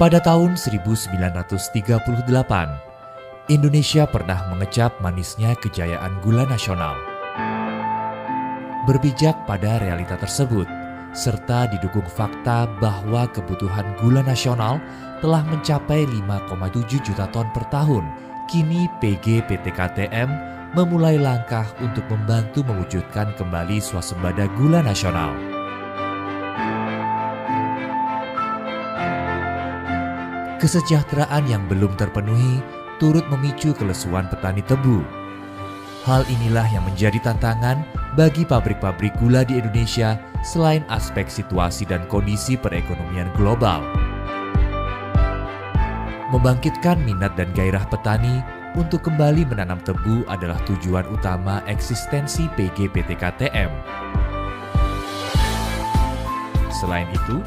Pada tahun 1938, Indonesia pernah mengecap manisnya kejayaan gula nasional. Berpijak pada realita tersebut, serta didukung fakta bahwa kebutuhan gula nasional telah mencapai 5,7 juta ton per tahun, kini PG PT KTM memulai langkah untuk membantu mewujudkan kembali swasembada gula nasional. Kesejahteraan yang belum terpenuhi turut memicu kelesuan petani tebu. Hal inilah yang menjadi tantangan bagi pabrik-pabrik gula di Indonesia selain aspek situasi dan kondisi perekonomian global. Membangkitkan minat dan gairah petani untuk kembali menanam tebu adalah tujuan utama eksistensi PG PT KTM. Selain itu,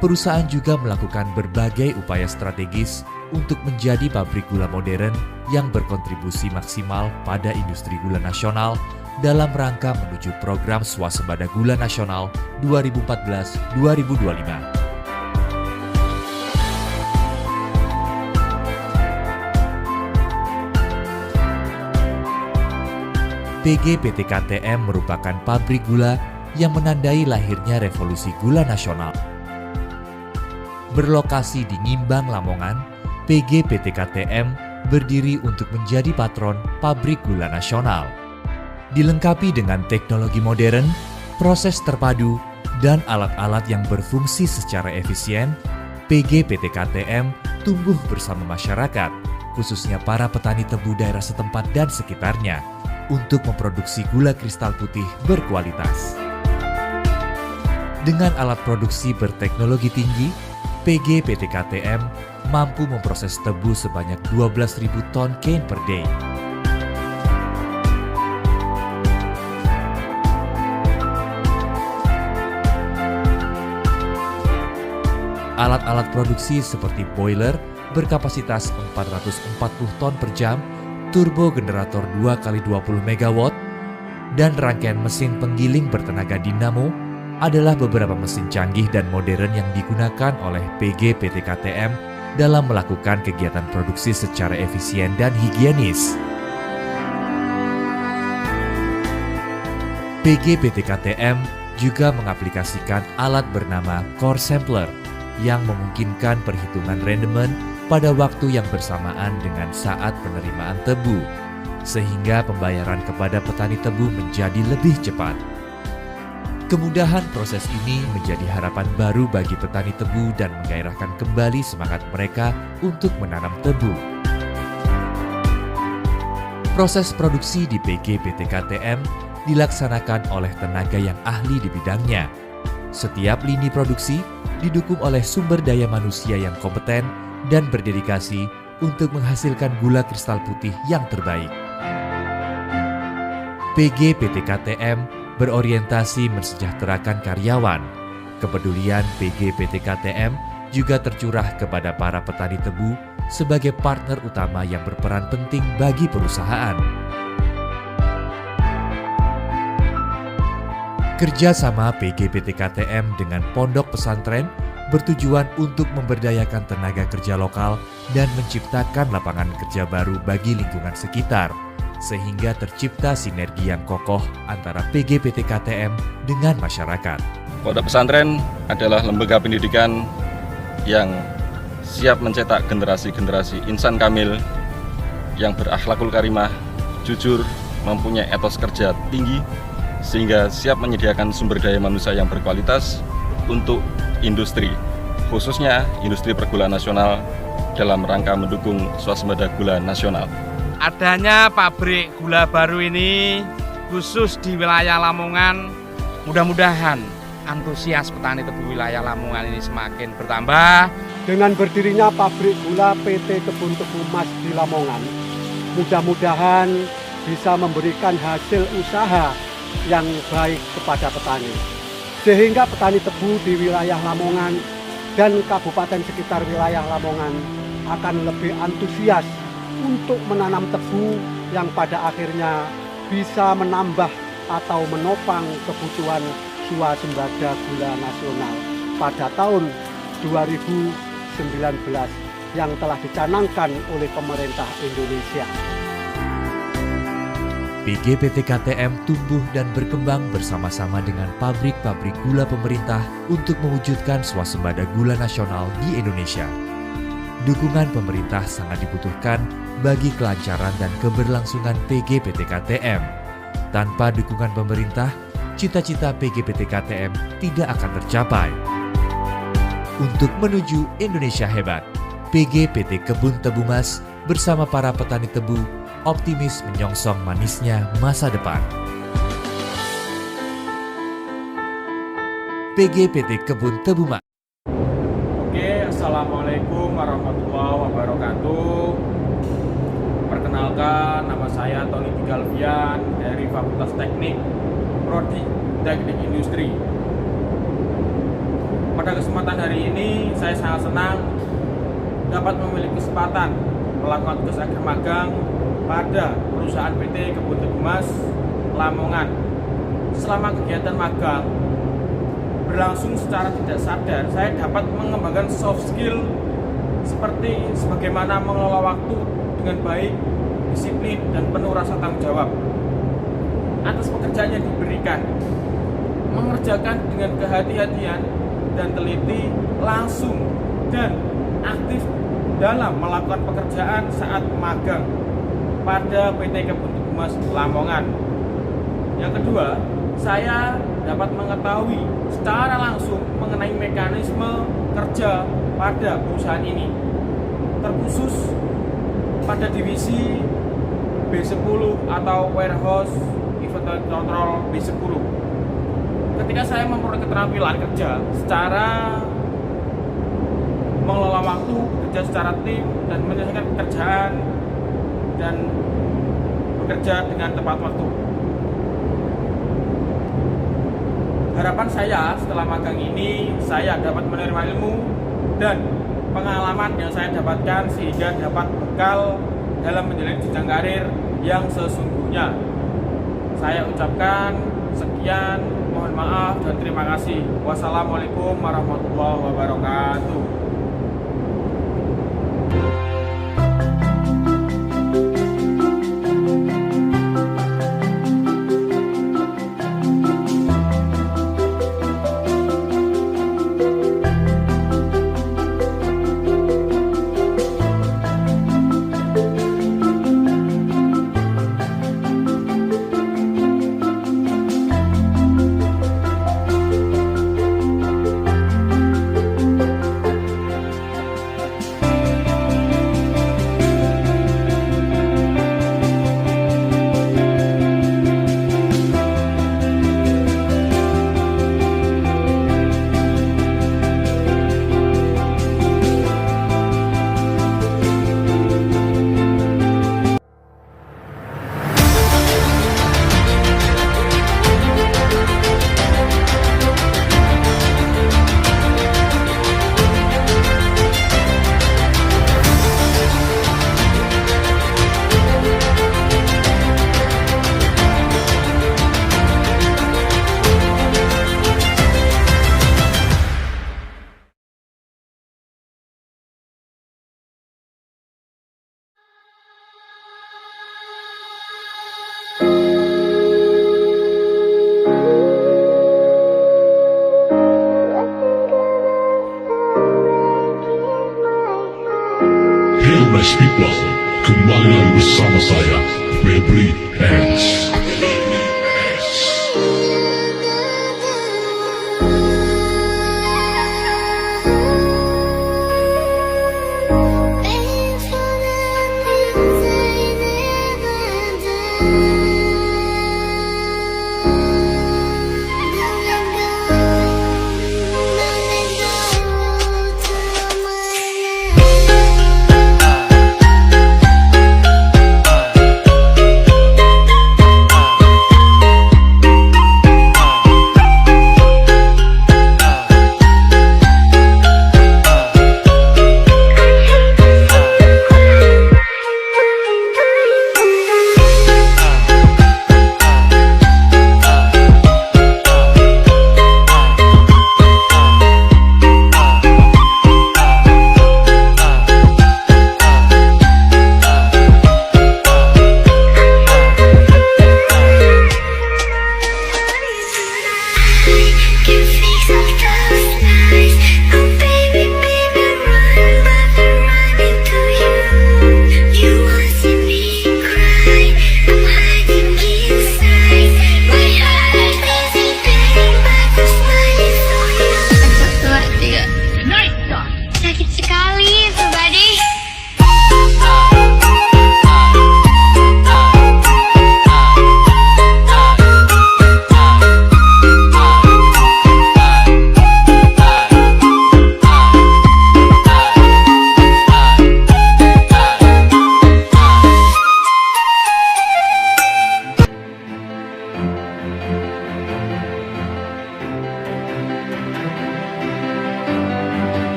perusahaan juga melakukan berbagai upaya strategis untuk menjadi pabrik gula modern yang berkontribusi maksimal pada industri gula nasional dalam rangka menuju program swasembada gula nasional 2014-2025. PG PT KTM merupakan pabrik gula yang menandai lahirnya revolusi gula nasional. Berlokasi di Ngimbang, Lamongan, PG PT KTM berdiri untuk menjadi patron pabrik gula nasional. Dilengkapi dengan teknologi modern, proses terpadu, dan alat-alat yang berfungsi secara efisien, PG PT KTM tumbuh bersama masyarakat, khususnya para petani tebu daerah setempat dan sekitarnya, untuk memproduksi gula kristal putih berkualitas. Dengan alat produksi berteknologi tinggi, PG PT KTM mampu memproses tebu sebanyak 12.000 ton cane per day. Alat-alat produksi seperti boiler berkapasitas 440 ton per jam, turbo generator 2x20 MW, dan rangkaian mesin penggiling bertenaga dinamo adalah beberapa mesin canggih dan modern yang digunakan oleh PG PT KTM dalam melakukan kegiatan produksi secara efisien dan higienis. PG PT KTM juga mengaplikasikan alat bernama Core Sampler yang memungkinkan perhitungan rendemen pada waktu yang bersamaan dengan saat penerimaan tebu, sehingga pembayaran kepada petani tebu menjadi lebih cepat. Kemudahan proses ini menjadi harapan baru bagi petani tebu dan menggairahkan kembali semangat mereka untuk menanam tebu. Proses produksi di PG PT KTM dilaksanakan oleh tenaga yang ahli di bidangnya. Setiap lini produksi didukung oleh sumber daya manusia yang kompeten dan berdedikasi untuk menghasilkan gula kristal putih yang terbaik. PG PT KTM berorientasi mensejahterakan karyawan. Kepedulian PG PT KTM juga tercurah kepada para petani tebu sebagai partner utama yang berperan penting bagi perusahaan. Kerjasama PG PT KTM dengan pondok pesantren bertujuan untuk memberdayakan tenaga kerja lokal dan menciptakan lapangan kerja baru bagi lingkungan sekitar, sehingga tercipta sinergi yang kokoh antara PG PT KTM dengan masyarakat. Pondok pesantren adalah lembaga pendidikan yang siap mencetak generasi-generasi insan kamil yang berakhlakul karimah, jujur, mempunyai etos kerja tinggi, sehingga siap menyediakan sumber daya manusia yang berkualitas untuk industri, khususnya industri pergulaan nasional dalam rangka mendukung swasembada gula nasional. Adanya pabrik gula baru ini khusus di wilayah Lamongan, mudah-mudahan antusias petani tebu wilayah Lamongan ini semakin bertambah. Dengan berdirinya pabrik gula PT Kebun Tebu Mas di Lamongan, mudah-mudahan bisa memberikan hasil usaha yang baik kepada petani. Sehingga petani tebu di wilayah Lamongan dan kabupaten sekitar wilayah Lamongan akan lebih antusias untuk menanam tebu yang pada akhirnya bisa menambah atau menopang kebutuhan swasembada gula nasional pada tahun 2019 COVID-19 yang telah dicanangkan oleh pemerintah Indonesia. PG PT KTM tumbuh dan berkembang bersama-sama dengan pabrik-pabrik gula pemerintah untuk mewujudkan swasembada gula nasional di Indonesia. Dukungan pemerintah sangat dibutuhkan bagi kelancaran dan keberlangsungan PG PT KTM. Tanpa dukungan pemerintah, cita-cita PG PT KTM tidak akan tercapai. Untuk menuju Indonesia hebat, PG PT Kebun Tebu Mas bersama para petani tebu optimis menyongsong manisnya masa depan. PG PT Kebun Tebu Mas. Oke, Assalamualaikum warahmatullahi wabarakatuh. Perkenalkan, nama saya Tony Digalvian dari Fakultas Teknik Prodi Teknik Industri. Pada kesempatan hari ini, saya sangat senang dapat memiliki kesempatan melakukan tugas akhir magang pada perusahaan PT Kebun Tebu Mas Lamongan. Selama kegiatan magang berlangsung secara tidak sadar, saya dapat mengembangkan soft skill seperti sebagaimana mengelola waktu dengan baik, disiplin, dan penuh rasa tanggung jawab atas pekerjaan yang diberikan, mengerjakan dengan kehati-hatian dan teliti, langsung dan aktif dalam melakukan pekerjaan saat magang pada PT Kebun Tebu Mas Lamongan. Yang kedua, saya dapat mengetahui secara langsung mengenai mekanisme kerja pada perusahaan ini, terkhusus pada divisi B10 atau Warehouse Inventory Control B10. Ketika saya memperoleh keterampilan kerja secara mengelola waktu, bekerja secara tim, dan menyelesaikan pekerjaan dan bekerja dengan tepat waktu. Harapan saya setelah magang ini, saya dapat menerima ilmu dan pengalaman yang saya dapatkan sehingga dapat bekal dalam menjalani jenjang karir yang sesungguhnya. Saya ucapkan sekian, mohon maaf dan terima kasih. Wassalamualaikum warahmatullahi wabarakatuh. Nice people, kembali lagi bersama saya, Febri Hands.